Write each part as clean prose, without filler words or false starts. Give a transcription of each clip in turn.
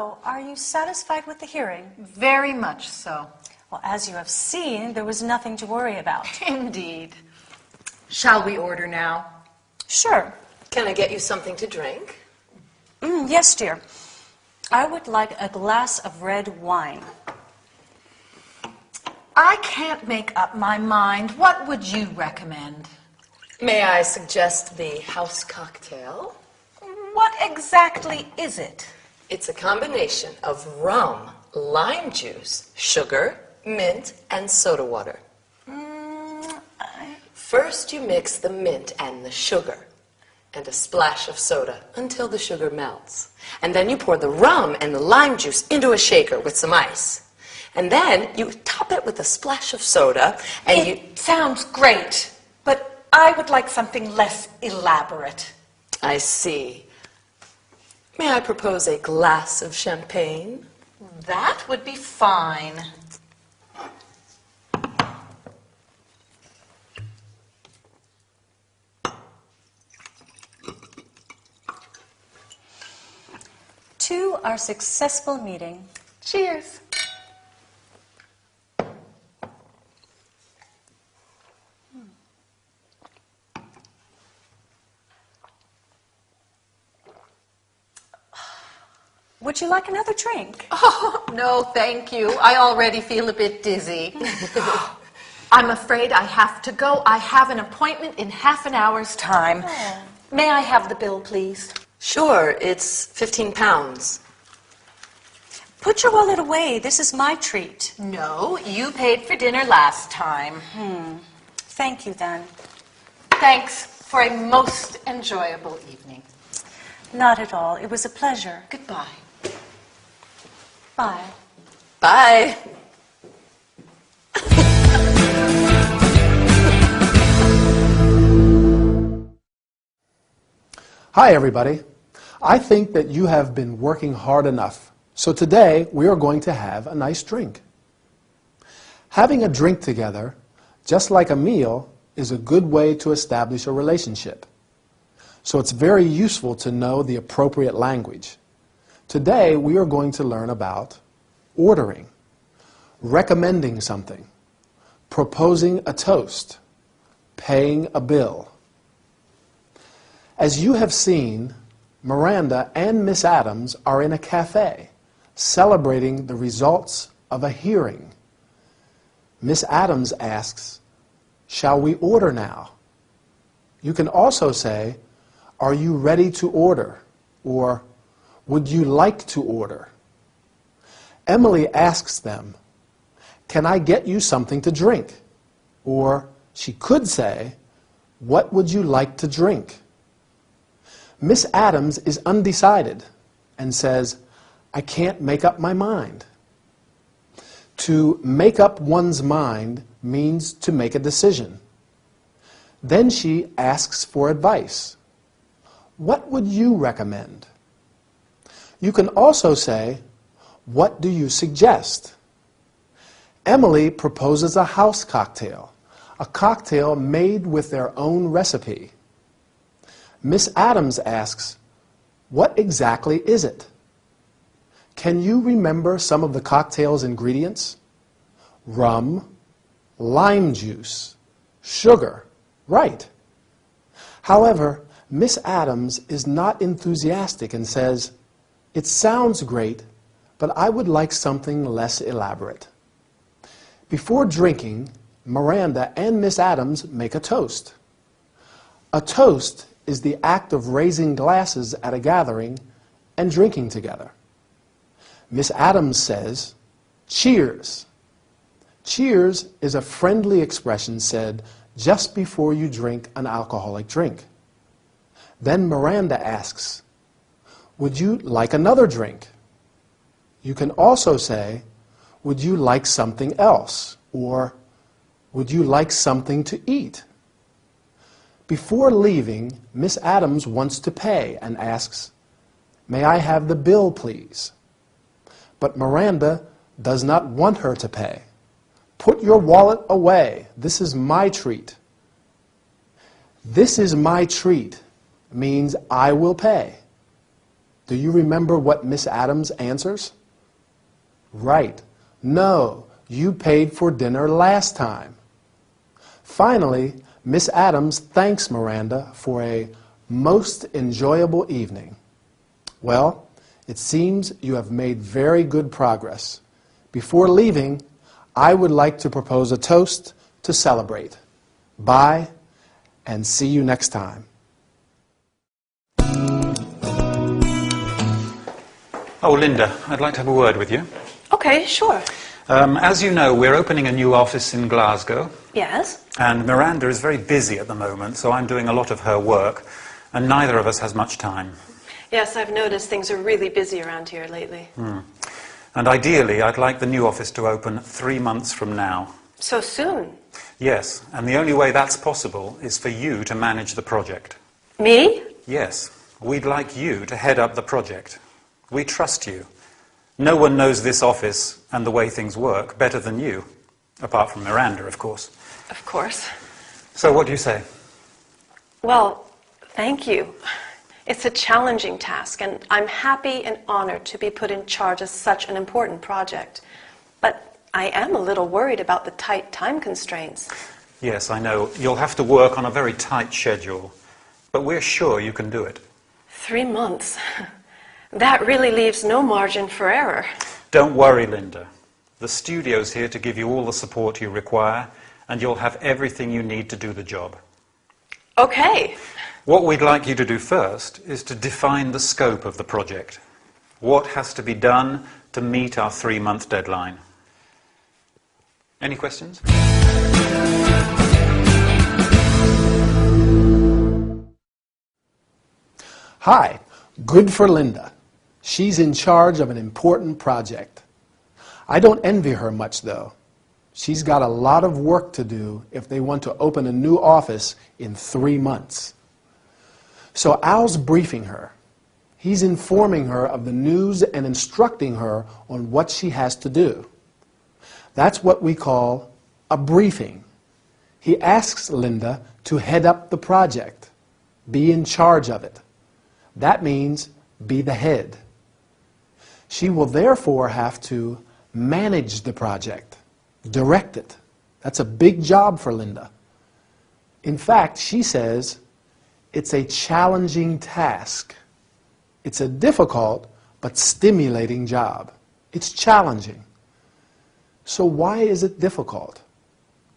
So, are you satisfied with the hearing? Very much so. Well, as you have seen, there was nothing to worry about. Indeed. Shall we order now? Sure. Can I get you something to drink? Yes, dear. I would like a glass of red wine. I can't make up my mind. What would you recommend? May I suggest the house cocktail? What exactly is it? It's a combination of rum, lime juice, sugar, mint, and soda water. First you mix the mint and the sugar and a splash of soda until the sugar melts. And then you pour the rum and the lime juice into a shaker with some ice. And then you top it with a splash of soda and It sounds great, but I would like something less elaborate. I see. May I propose a glass of champagne? That would be fine. To our successful meeting. Cheers. Would you like another drink? Oh, no, thank you. I already feel a bit dizzy. I'm afraid I have to go. I have an appointment in half an hour's time. Oh. May I have the bill, please? Sure, it's 15 pounds. Put your wallet away. This is my treat. No, you paid for dinner last time. Thank you, then. Thanks for a most enjoyable evening. Not at all. It was a pleasure. Goodbye. Bye. Bye. Hi, everybody. I think that you have been working hard enough. So today, we are going to have a nice drink. Having a drink together, just like a meal, is a good way to establish a relationship. So it's very useful to know the appropriate language. Today, we are going to learn about ordering, recommending something, proposing a toast, paying a bill. As you have seen, Miranda and Miss Adams are in a cafe celebrating the results of a hearing. Miss Adams asks, "Shall we order now?" You can also say, "Are you ready to order?" or "Would you like to order?" Emily asks them, "Can I get you something to drink?" Or she could say, "What would you like to drink?" Miss Adams is undecided and says, "I can't make up my mind." To make up one's mind means to make a decision. Then she asks for advice. "What would you recommend?" You can also say, "What do you suggest?" Emily proposes a house cocktail, a cocktail made with their own recipe. Miss Adams asks, "What exactly is it?" Can you remember some of the cocktail's ingredients? Rum, lime juice, sugar. Right. However, Miss Adams is not enthusiastic and says, "It sounds great, but I would like something less elaborate." Before drinking, Miranda and Miss Adams make a toast. A toast is the act of raising glasses at a gathering and drinking together. Miss Adams says, "Cheers." Cheers is a friendly expression said just before you drink an alcoholic drink. Then Miranda asks, "Would you like another drink?" You can also say, "Would you like something else?" or "Would you like something to eat?" Before leaving, Miss Adams wants to pay and asks, "May I have the bill, please?" But Miranda does not want her to pay. "Put your wallet away. This is my treat." "This is my treat" means I will pay. Do you remember what Miss Adams answers? Right. No, you paid for dinner last time. Finally, Miss Adams thanks Miranda for a most enjoyable evening. Well, it seems you have made very good progress. Before leaving, I would like to propose a toast to celebrate. Bye, and see you next time. Oh, Linda, I'd like to have a word with you. Okay, sure. As you know, we're opening a new office in Glasgow, Yes? and Miranda is very busy at the moment, so I'm doing a lot of her work, and neither of us has much time. Yes, I've noticed things are really busy around here lately. And ideally, I'd like the new office to open 3 months from now. So soon? Yes, and the only way that's possible is for you to manage the project. Me? Yes, we'd like you to head up the project. We trust you. No one knows this office and the way things work better than you, apart from Miranda, of course. Of course. So what do you say? Well, thank you. It's a challenging task, and I'm happy and honored to be put in charge of such an important project. But I am a little worried about the tight time constraints. Yes, I know. You'll have to work on a very tight schedule, but we're sure you can do it. 3 months. That really leaves no margin for error. Don't worry, Linda. The studio's here to give you all the support you require, and you'll have everything you need to do the job. Okay. What we'd like you to do first is to define the scope of the project. What has to be done to meet our 3-month deadline? Any questions? Hi, good for Linda. She's in charge of an important project. I don't envy her much, though. She's got a lot of work to do if they want to open a new office in 3 months. So Al's briefing her. He's informing her of the news and instructing her on what she has to do. That's what we call a briefing. He asks Linda to head up the project, be in charge of it. That means be the head. She will therefore have to manage the project, direct it. That's a big job for Linda. In fact, she says it's a challenging task. It's a difficult but stimulating job. It's challenging. So why is it difficult?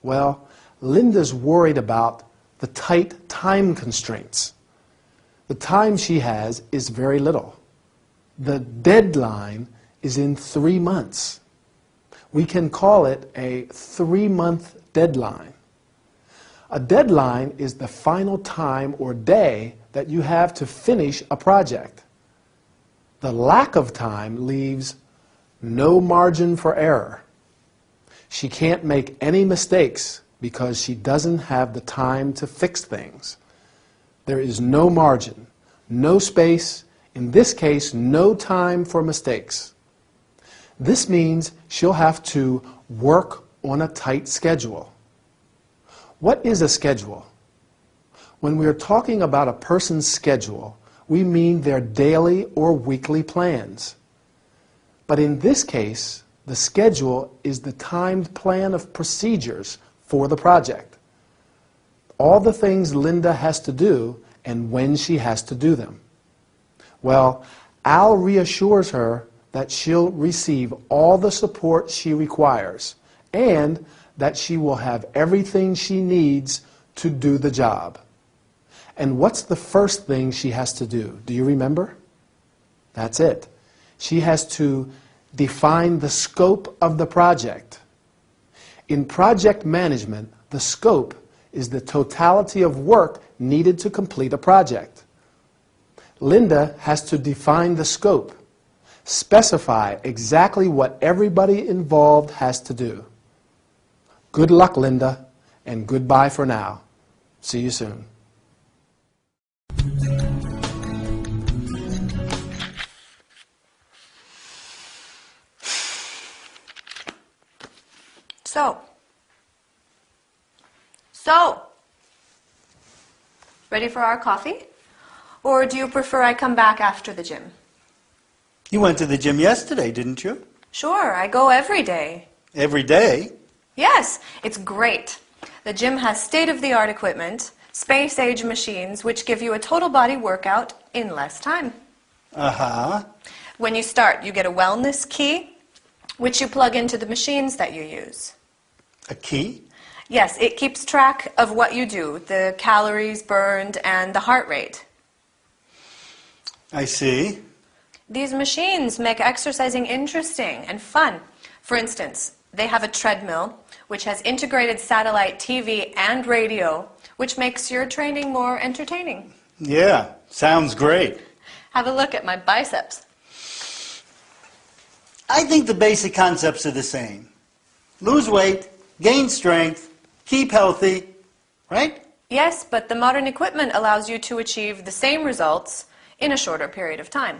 Well, Linda's worried about the tight time constraints. The time she has is very little. The deadline is in 3 months. We can call it a 3-month deadline. A deadline is the final time or day that you have to finish a project. The lack of time leaves no margin for error. She can't make any mistakes because she doesn't have the time to fix things. There is no margin, no space, in this case, no time for mistakes. This means she'll have to work on a tight schedule. What is a schedule? When we are talking about a person's schedule, we mean their daily or weekly plans. But in this case, the schedule is the timed plan of procedures for the project. All the things Linda has to do and when she has to do them. Well, Al reassures her that she'll receive all the support she requires and that she will have everything she needs to do the job. And what's the first thing she has to do? Do you remember? That's it. She has to define the scope of the project. In project management, the scope is the totality of work needed to complete a project. Linda has to define the scope, specify exactly what everybody involved has to do. Good luck, Linda, and goodbye for now. See you soon. So, ready for our coffee? Or do you prefer I come back after the gym? You went to the gym yesterday, didn't you? Sure, I go every day. Every day? Yes, it's great. The gym has state-of-the-art equipment, space-age machines, which give you a total body workout in less time. Uh-huh. When you start, you get a wellness key, which you plug into the machines that you use. A key? Yes, it keeps track of what you do, the calories burned and the heart rate. I see. These machines make exercising interesting and fun. For instance, they have a treadmill, which has integrated satellite TV and radio, which makes your training more entertaining. Yeah, sounds great. Have a look at my biceps. I think the basic concepts are the same. Lose weight, gain strength, keep healthy, right? Yes, but the modern equipment allows you to achieve the same results in a shorter period of time.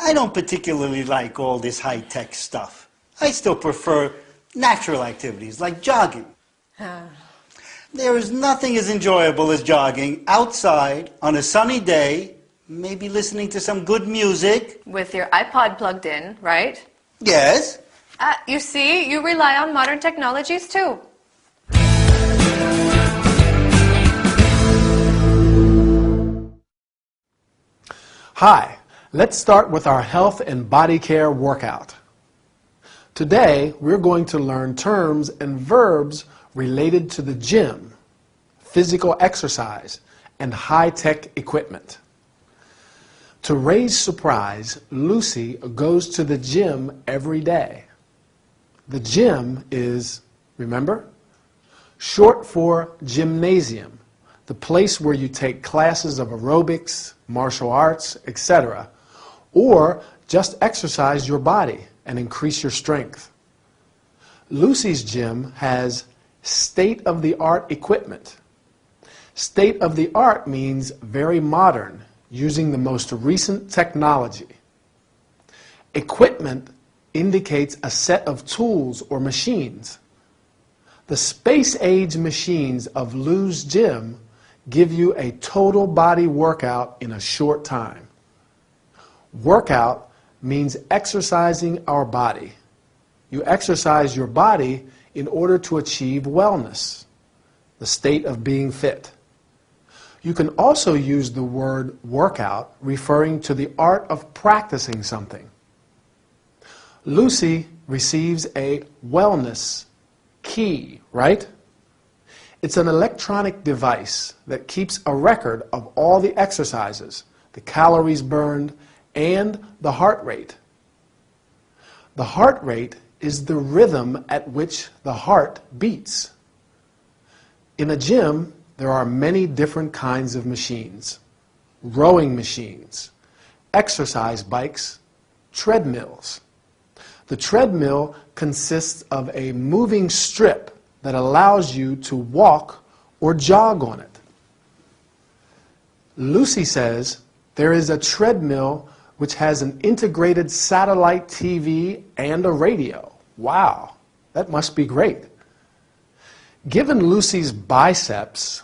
I don't particularly like all this high-tech stuff. I still prefer natural activities like jogging. There is nothing as enjoyable as jogging outside on a sunny day, maybe listening to some good music. With your iPod plugged in, right? Yes. You see, you rely on modern technologies too. Hi, let's start with our health and body care workout. Today, we're going to learn terms and verbs related to the gym, physical exercise, and high-tech equipment. To Ray's surprise, Lucy goes to the gym every day. The gym is, remember, short for gymnasium, the place where you take classes of aerobics, martial arts, etc., or just exercise your body and increase your strength. Lucy's gym has state-of-the-art equipment. State-of-the-art means very modern, using the most recent technology. Equipment indicates a set of tools or machines. The space-age machines of Lou's gym give you a total body workout in a short time. Workout means exercising our body. You exercise your body in order to achieve wellness, the state of being fit. You can also use the word workout referring to the art of practicing something. Lucy receives a wellness key, right? It's an electronic device that keeps a record of all the exercises, the calories burned, and the heart rate. The heart rate is the rhythm at which the heart beats. In a gym, there are many different kinds of machines. Rowing machines, exercise bikes, treadmills. The treadmill consists of a moving strip that allows you to walk or jog on it. Lucy says there is a treadmill which has an integrated satellite TV and a radio. Wow, that must be great. Given Lucy's biceps,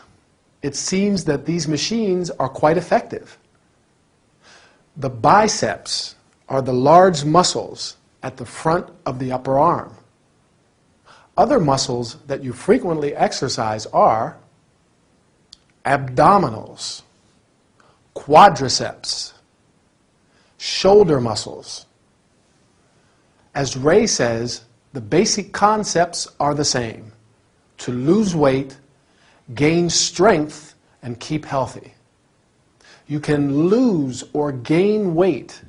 it seems that these machines are quite effective. The biceps are the large muscles at the front of the upper arm. Other muscles that you frequently exercise are abdominals, quadriceps, shoulder muscles. As Ray says, the basic concepts are the same: to lose weight, gain strength, and keep healthy. You can lose or gain weight,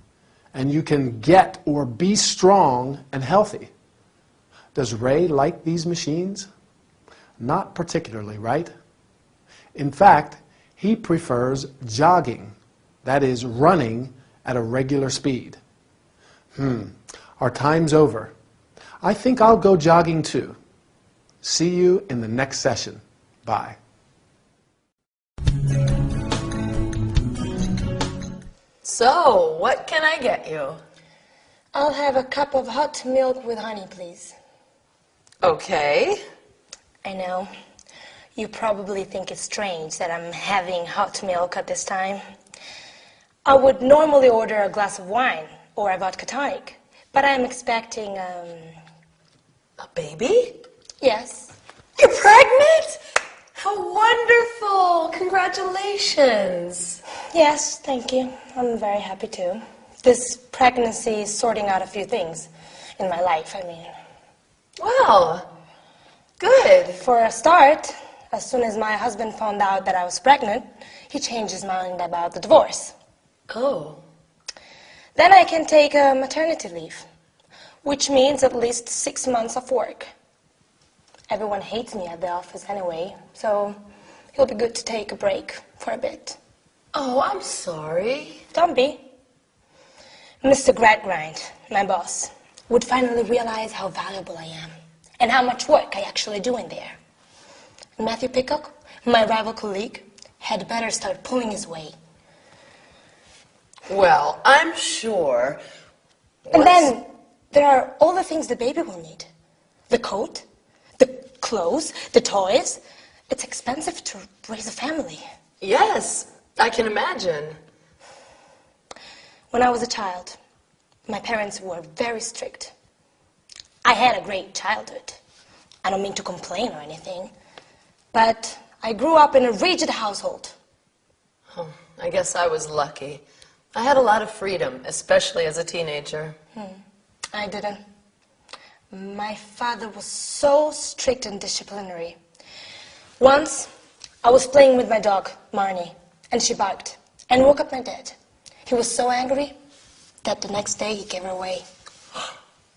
and you can get or be strong and healthy. Does Ray like these machines? Not particularly, right? In fact, he prefers jogging, that is, running at a regular speed. Our time's over. I think I'll go jogging too. See you in the next session. Bye. So, what can I get you? I'll have a cup of hot milk with honey, please. Okay. I know. You probably think it's strange that I'm having hot milk at this time. I would normally order a glass of wine, or a vodka tonic. But I'm expecting, A baby? yes. You're pregnant? How wonderful! Congratulations! Yes, thank you. I'm very happy too. This pregnancy is sorting out a few things in my life, I mean. Well, good. For a start, as soon as my husband found out that I was pregnant, he changed his mind about the divorce. Oh. Then I can take a maternity leave, which means at least 6 months of work. Everyone hates me at the office anyway, so it'll be good to take a break for a bit. Oh, I'm sorry. Don't be. Mr. Gradgrind, my boss, would finally realize how valuable I am and how much work I actually do in there. Matthew Peacock, my rival colleague, had better start pulling his weight. Well, I'm sure. And then there are all the things the baby will need. The coat, the clothes, the toys. It's expensive to raise a family. Yes, I can imagine. When I was a child, my parents were very strict. I had a great childhood. I don't mean to complain or anything, but I grew up in a rigid household. Oh, I guess I was lucky. I had a lot of freedom, especially as a teenager. I didn't. My father was so strict and disciplinary. Once, I was playing with my dog, Marnie, and she barked and woke up my dad. He was so angry that the next day he gave her away.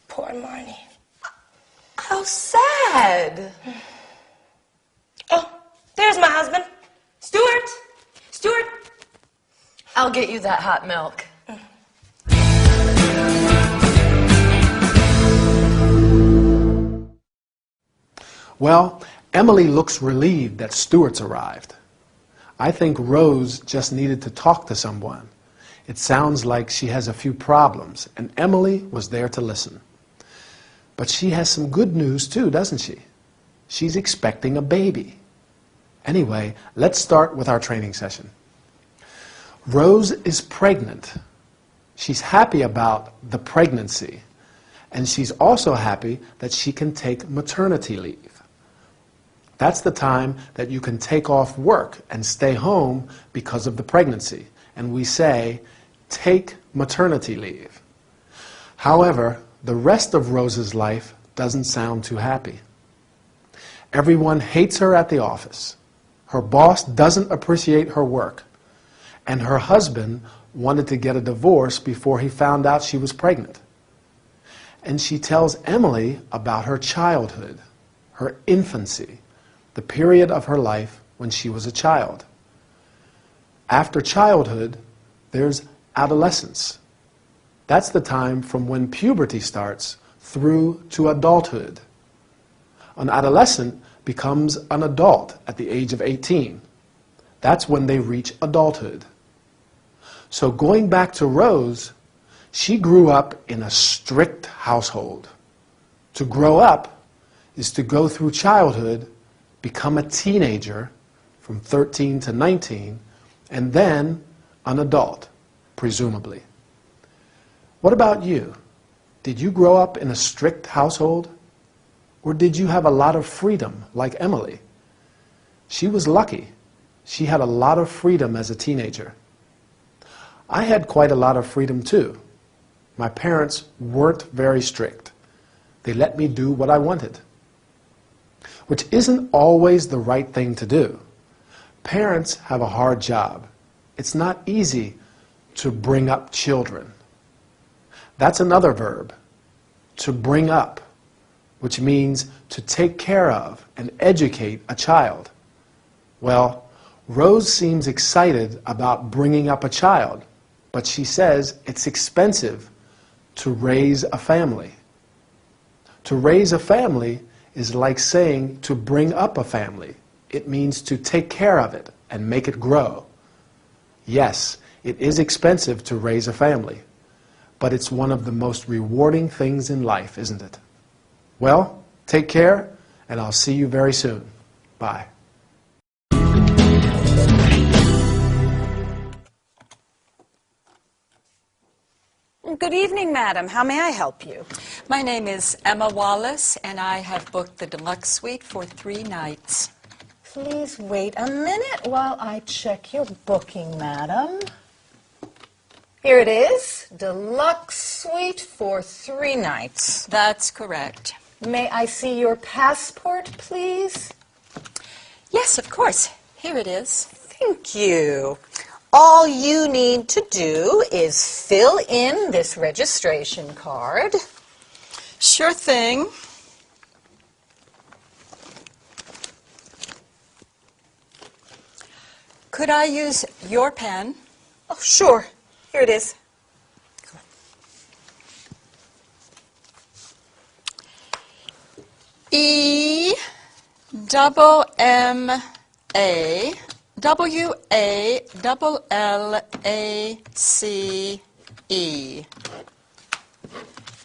Poor Marnie. How sad. Oh, there's my husband. Stuart! Stuart! I'll get you that hot milk. Well, Emily looks relieved that Stuart's arrived. I think Rose just needed to talk to someone. It sounds like she has a few problems, and Emily was there to listen. But she has some good news too, doesn't she? She's expecting a baby. Anyway, let's start with our training session. Rose is pregnant. She's happy about the pregnancy, and she's also happy that she can take maternity leave. That's the time that you can take off work and stay home because of the pregnancy. And we say, take maternity leave. However, the rest of Rose's life doesn't sound too happy. Everyone hates her at the office. Her boss doesn't appreciate her work. And her husband wanted to get a divorce before he found out she was pregnant. And she tells Emily about her childhood, her infancy, the period of her life when she was a child. After childhood, there's adolescence. That's the time from when puberty starts through to adulthood. An adolescent becomes an adult at the age of 18. That's when they reach adulthood. So going back to Rose, she grew up in a strict household. To grow up is to go through childhood, become a teenager from 13 to 19, and then an adult, presumably. What about you? Did you grow up in a strict household? Or did you have a lot of freedom, like Emily? She was lucky. She had a lot of freedom as a teenager. I had quite a lot of freedom too. My parents weren't very strict. They let me do what I wanted, which isn't always the right thing to do. Parents have a hard job. It's not easy to bring up children. That's another verb, to bring up, which means to take care of and educate a child. Well, Rose seems excited about bringing up a child, but she says it's expensive to raise a family. To raise a family is like saying to bring up a family. It means to take care of it and make it grow. Yes, it is expensive to raise a family, but it's one of the most rewarding things in life, isn't it? Well, take care, and I'll see you very soon. Bye. Good evening, madam. How may I help you? My name is Emma Wallace, and I have booked the deluxe suite for 3 nights. Please wait a minute while I check your booking, madam. Here it is, deluxe suite for 3 nights. That's correct. May I see your passport, please? Yes, of course. Here it is. Thank you. All you need to do is fill in this registration card. Sure thing. Could I use your pen? Oh, sure. Here it is. E-M-A-W-A-L-L-A-C-E.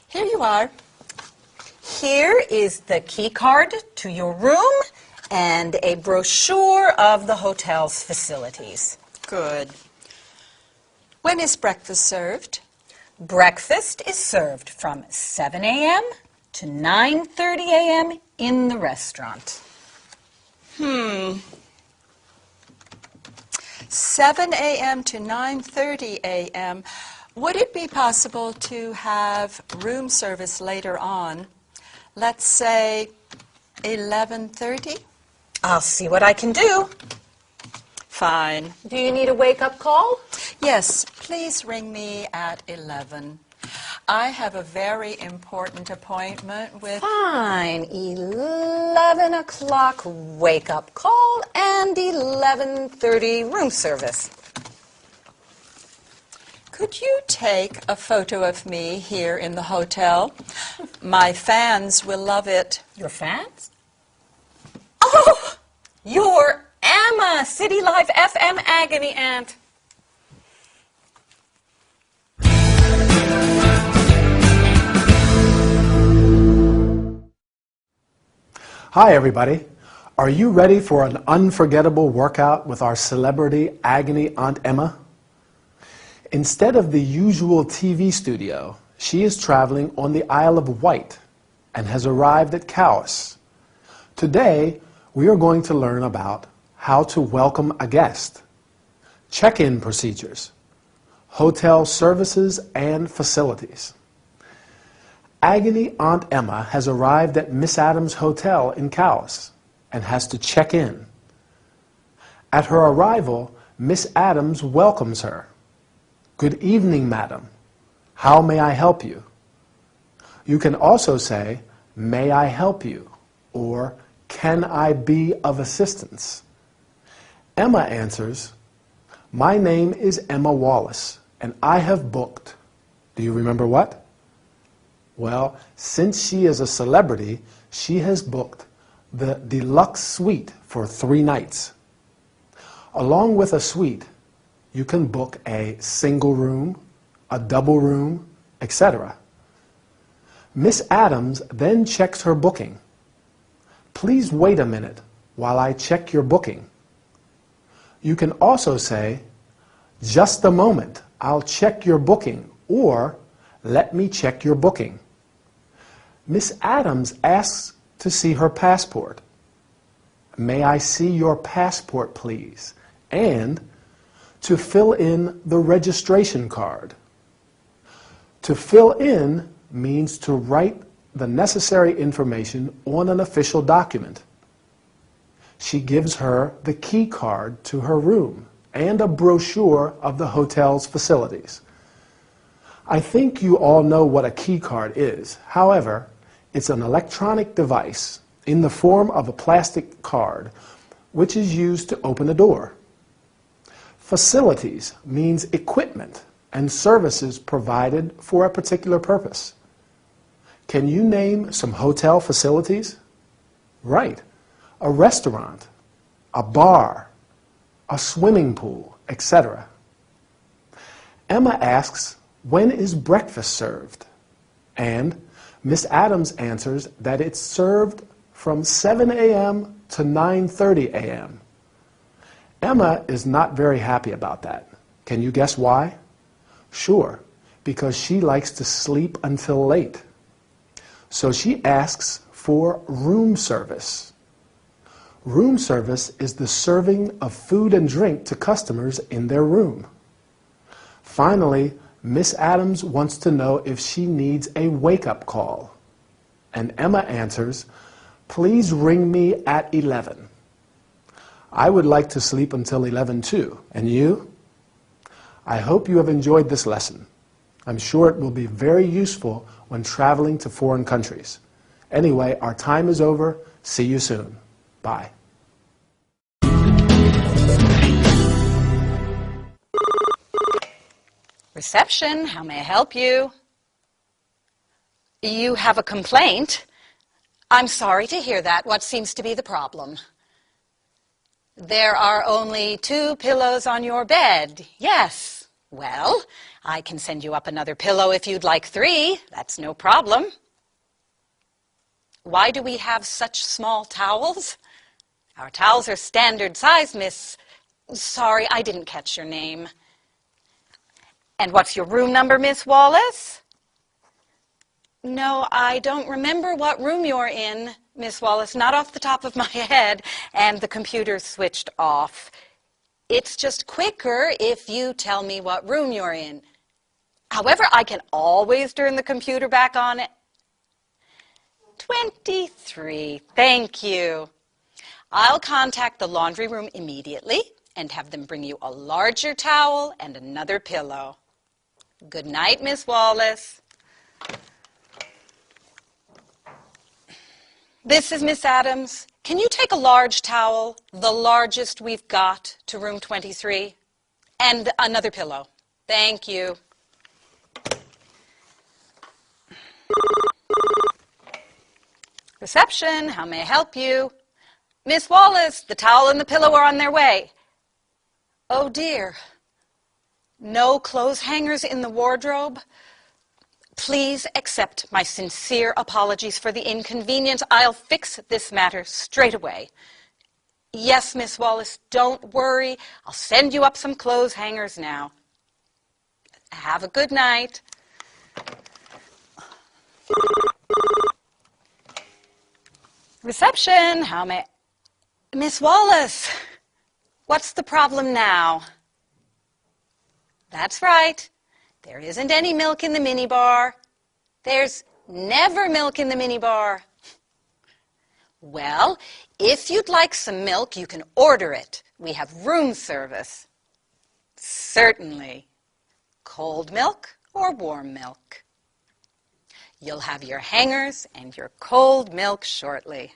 Here you are. Here is the key card to your room and a brochure of the hotel's facilities. Good. When is breakfast served? Breakfast is served from 7 a.m. to 9:30 a.m. in the restaurant. 7 a.m. to 9:30 a.m. Would it be possible to have room service later on? Let's say 11:30? I'll see what I can do. Fine. Do you need a wake-up call? Yes, please ring me at 11. I have a very important appointment with... Fine. 11 o'clock wake-up call and 11:30 room service. Could you take a photo of me here in the hotel? My fans will love it. Your fans? Oh, you're Emma, City Life FM Agony Aunt. Hi, everybody. Are you ready for an unforgettable workout with our celebrity agony Aunt Emma? Instead of the usual TV studio, she is traveling on the Isle of Wight and has arrived at Cowes. Today, we are going to learn about how to welcome a guest, check-in procedures, hotel services and facilities. Agony Aunt Emma has arrived at Miss Adams' hotel in Cowes and has to check in. At her arrival, Miss Adams welcomes her. Good evening, madam. How may I help you? You can also say, may I help you? Or, can I be of assistance? Emma answers, my name is Emma Wallace, and I have booked. Do you remember what? Well, since she is a celebrity, she has booked the deluxe suite for 3 nights. Along with a suite, you can book a single room, a double room, etc. Miss Adams then checks her booking. Please wait a minute while I check your booking. You can also say, just a moment, I'll check your booking, or let me check your booking. Miss Adams asks to see her passport. May I see your passport, please? And to fill in the registration card. To fill in means to write the necessary information on an official document. She gives her the key card to her room and a brochure of the hotel's facilities. I think you all know what a key card is. However, it's an electronic device in the form of a plastic card which is used to open a door. Facilities means equipment and services provided for a particular purpose. Can you name some hotel facilities? Right. A restaurant, a bar, a swimming pool, etc. Emma asks, when is breakfast served? And Miss Adams answers that it's served from 7 a.m. to 9:30 a.m. Emma is not very happy about that. Can you guess why? Sure, because she likes to sleep until late. So she asks for room service. Room service is the serving of food and drink to customers in their room. Finally, Miss Adams wants to know if she needs a wake-up call. And Emma answers, "Please ring me at 11. I would like to sleep until 11 too. And you? I hope you have enjoyed this lesson. I'm sure it will be very useful when traveling to foreign countries. Anyway, our time is over. See you soon. Bye." Reception, how may I help you? You have a complaint? I'm sorry to hear that. What seems to be the problem? There are only 2 pillows on your bed. Yes. Well, I can send you up another pillow if you'd like 3. That's no problem. Why do we have such small towels? Our towels are standard size, miss. Sorry, I didn't catch your name. And what's your room number, Miss Wallace? No, I don't remember what room you're in, Miss Wallace, not off the top of my head, and the computer's switched off. It's just quicker if you tell me what room you're in. However, I can always turn the computer back on. 23, thank you. I'll contact the laundry room immediately and have them bring you a larger towel and another pillow. Good night, Miss Wallace. This is Miss Adams. Can you take a large towel, the largest we've got, to room 23? And another pillow. Thank you. Reception, how may I help you? Miss Wallace, the towel and the pillow are on their way. Oh dear. No clothes hangers in the wardrobe? Please accept my sincere apologies for the inconvenience. I'll fix this matter straight away. Yes, Miss Wallace, don't worry. I'll send you up some clothes hangers now. Have a good night. Reception, how may... Miss Wallace, what's the problem now? That's right. There isn't any milk in the minibar. There's never milk in the minibar. Well, if you'd like some milk, you can order it. We have room service. Certainly. Cold milk or warm milk. You'll have your hangers and your cold milk shortly.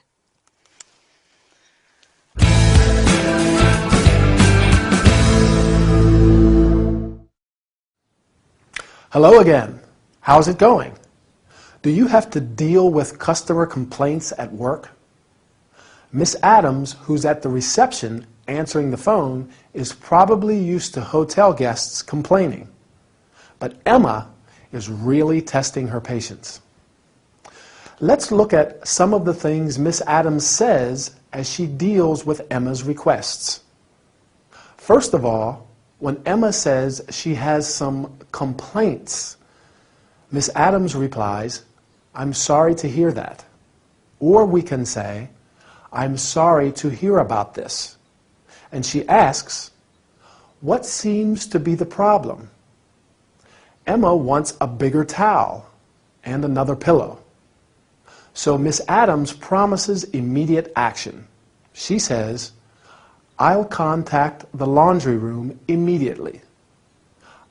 Hello again. How's it going? Do you have to deal with customer complaints at work? Miss Adams, who's at the reception answering the phone, is probably used to hotel guests complaining. But Emma is really testing her patience. Let's look at some of the things Miss Adams says as she deals with Emma's requests. First of all, when Emma says she has some complaints, Miss Adams replies, "I'm sorry to hear that." Or we can say, "I'm sorry to hear about this." And she asks, "What seems to be the problem?" Emma wants a bigger towel and another pillow. So Miss Adams promises immediate action. She says, "I'll contact the laundry room immediately."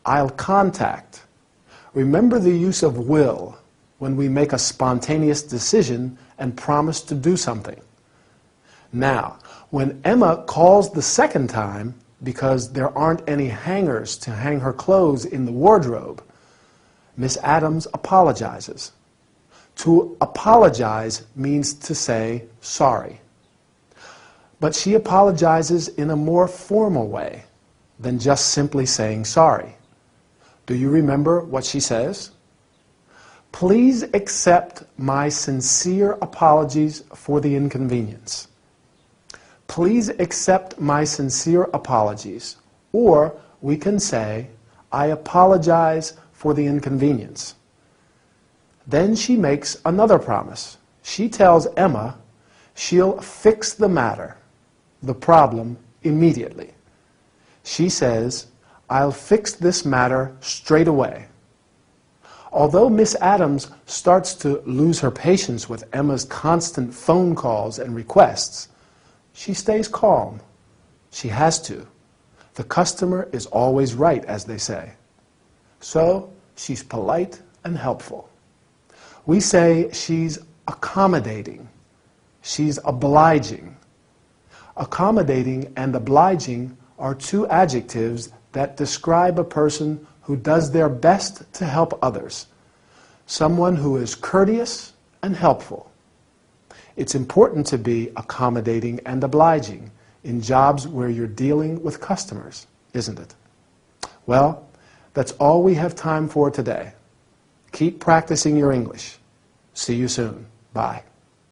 I'll contact. Remember the use of will when we make a spontaneous decision and promise to do something. Now, when Emma calls the second time because there aren't any hangers to hang her clothes in the wardrobe, Miss Adams apologizes. To apologize means to say sorry. But she apologizes in a more formal way than just simply saying sorry. Do you remember what she says? "Please accept my sincere apologies for the inconvenience." Please accept my sincere apologies. Or we can say, "I apologize for the inconvenience. Then she makes another promise. She tells Emma she'll fix the matter, the problem, immediately. She says, "I'll fix this matter straight away." Although Miss Adams starts to lose her patience with Emma's constant phone calls and requests, she stays calm. She has to. The customer is always right, as they say. So she's polite and helpful. We say she's accommodating. She's obliging. Accommodating and obliging are two adjectives that describe a person who does their best to help others. Someone who is courteous and helpful. It's important to be accommodating and obliging in jobs where you're dealing with customers, isn't it? Well, that's all we have time for today. Keep practicing your English. See you soon. Bye.